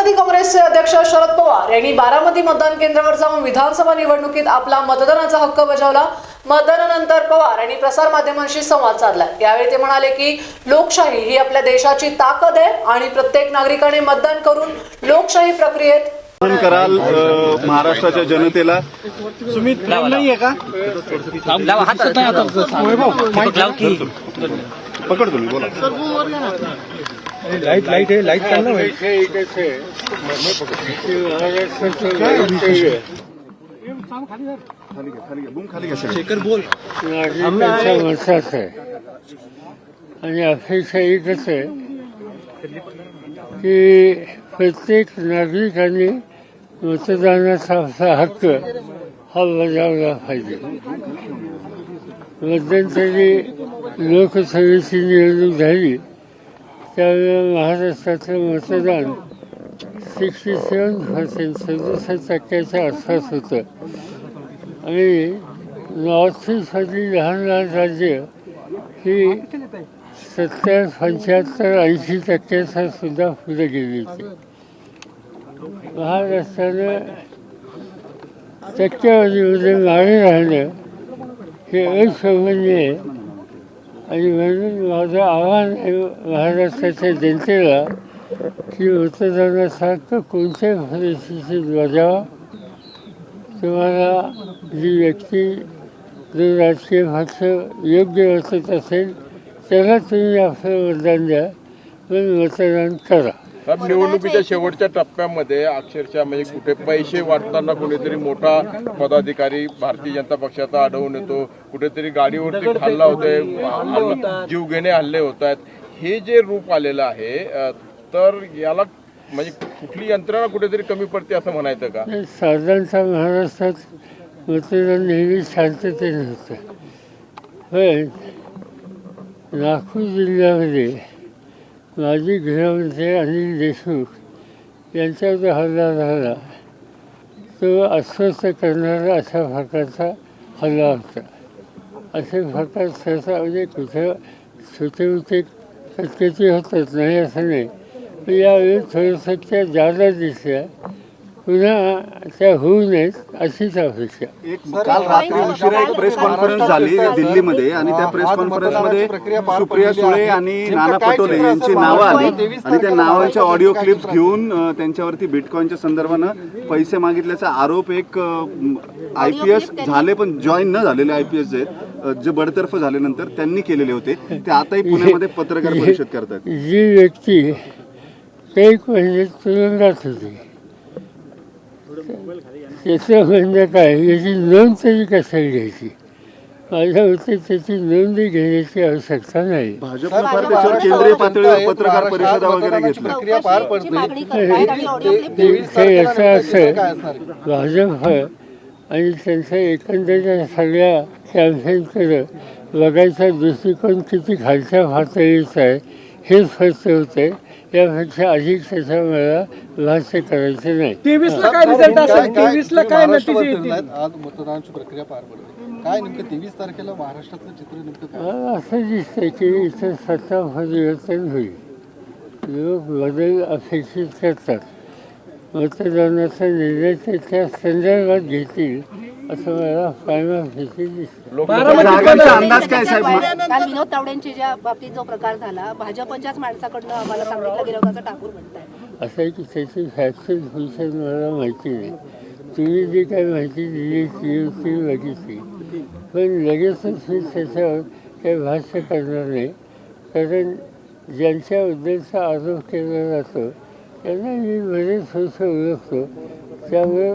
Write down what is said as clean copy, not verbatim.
राष्ट्रवादी काँग्रेसचे अध्यक्ष शरद पवार यांनी बारामती मतदान केंद्रावर जाऊन विधानसभा निवडणुकीत आपला मतदानाचा हक्क बजावला। मतदानानंतर पवार यांनी प्रसार माध्यमांशी संवाद साधला। यावेळी ते म्हणाले की लोकशाही ही आपल्या देशाची ताकद आहे आणि प्रत्येक नागरिकाने मतदान करून लोकशाही प्रक्रियेत कराल महाराष्ट्राच्या जनतेला। सुमित नाहीये का? पकड तुम्ही बोला। लाइट है लाइट करना है। खाली शेखर बोल। विश्वास आहे आणि अपेक्षा एकच आहे की प्रत्येक नागरिकांनी मतदानाचा आपला हक्क हा बजावला पाहिजे। मध्यंतरी लोकसभेची निवडणूक झाली त्यावेळेला महाराष्ट्राचं मतदान 67% आसपास होतं आणि नॉर्थ ईस्टमधली लहान लहान राज्य ही 70, 75, 80% सुद्धा पुढे गेली होती। महाराष्ट्रानं टक्केवारीमध्ये मागे राहिलं हे अशोभनीय आहे आणि म्हणून माझं आव्हान आहे महाराष्ट्राच्या जनतेला की मतदानाचा हक्क कोणत्याही परिस्थितीत बजावा। तुम्हाला जी व्यक्ती जो राजकीय पक्ष योग्य वाटत असेल त्याला तुम्ही आपलं मतदान द्या, पण मतदान करा। निवडणुकीच्या शेवटच्या टप्प्यामध्ये अक्षरशः म्हणजे कुठे पैसे वाटताना कुठेतरी मोठा पदाधिकारी भारतीय जनता पक्षाचा आढळून येतो, कुठेतरी गाडीवरती हल्ला होतोय, जीवघेणे हल्ले होत आहेत। हे जे रूप आलेलं आहे तर याला म्हणजे कुठली यंत्रणा कुठेतरी कमी पडते असं म्हणायचं का? साधारणतः महाराष्ट्रात मतदान नेहमी शांततेने होतं, पण नागपूर जिल्ह्यामध्ये माजी गृहमंत्री अनिल देशमुख यांच्यावर हल्ला झाला तो अस्वस्थ करणारा अशा प्रकारचा हल्ला होता। असे प्रकार सहसा म्हणजे कुठे छोटे मोठे कटकटी होतात नाही असं नाही, पण यावेळी थोडंसं त्या जादा दिसल्या, पुन्हा त्या होऊ नयेत अशीच अपेक्षा। काल रात्री उशिरा एक प्रेस कॉन्फरन्स झाली दिल्लीमध्ये आणि त्या प्रेस कॉन्फरन्समध्ये सुप्रिया सुळे आणि नाना पटोले यांची नावं आली आणि त्या नावांच्या ऑडिओ क्लिप्स घेऊन त्यांच्यावरती बिटकॉईनच्या संदर्भानं पैसे मागितल्याचा आरोप एक IPS झाले पण जॉईन न झालेले IPS आहेत जे बडतर्फ झाल्यानंतर त्यांनी केलेले होते, ते आताही पुण्यामध्ये पत्रकार परिषद करतात। जी व्यक्ती एक महिने तुरुंगात होती त्याचं म्हणजे काय याची नोंद तरी कशाला घ्यायची? माझ्या मते त्याची नोंदही घेण्याची आवश्यकता नाही। भाजपनं फार त्याच्यावर केंद्रीय पातळीवर पत्रकार परिषदा वगैरे घेतल्या। याचं असं भाजप आणि त्यांच्या एकंदरीत सगळ्या कॅम्पेनकडं बघायचा दृष्टिकोन किती खालच्या पातळीचा आहे हे स्पष्ट होते। यापेक्षा अधिक त्याचा मला भाष्य करायचे नाही। 23ला काय रिझल्ट असेल? 23ला काय नतीजे येतील? आज मतदानाची प्रक्रिया पार पडली, काय नेमकं 23 तारखेला महाराष्ट्रातलं चित्र नेमकं काय? असं दिसतंय की इथं सत्ता परिवर्तन होईल, लोक बदल अपेक्षित करतात, मतदानाचा निर्णय त्या संदर्भात घेतील असं मला फायनल दिसतं। अंदाज काय साहेब? काल विनोद तावडेंच्या ज्या बाबतीत जो प्रकार झाला भाजपच्याच माणसाकडनं आम्हाला सांगितलं गेलं असं ठाकूर म्हणतात। असं आहे की त्याची फॅक्शन फुलशन मला माहिती नाही, तुम्ही जी काही माहिती दिली ती बघितली, पण लगेचच मी त्याच्यावर काही भाष्य करणार नाही, कारण ज्यांच्याबद्दलचा आरोप केला जातो त्यांना मी बरेच वर्ष ओळखतो, त्यामुळे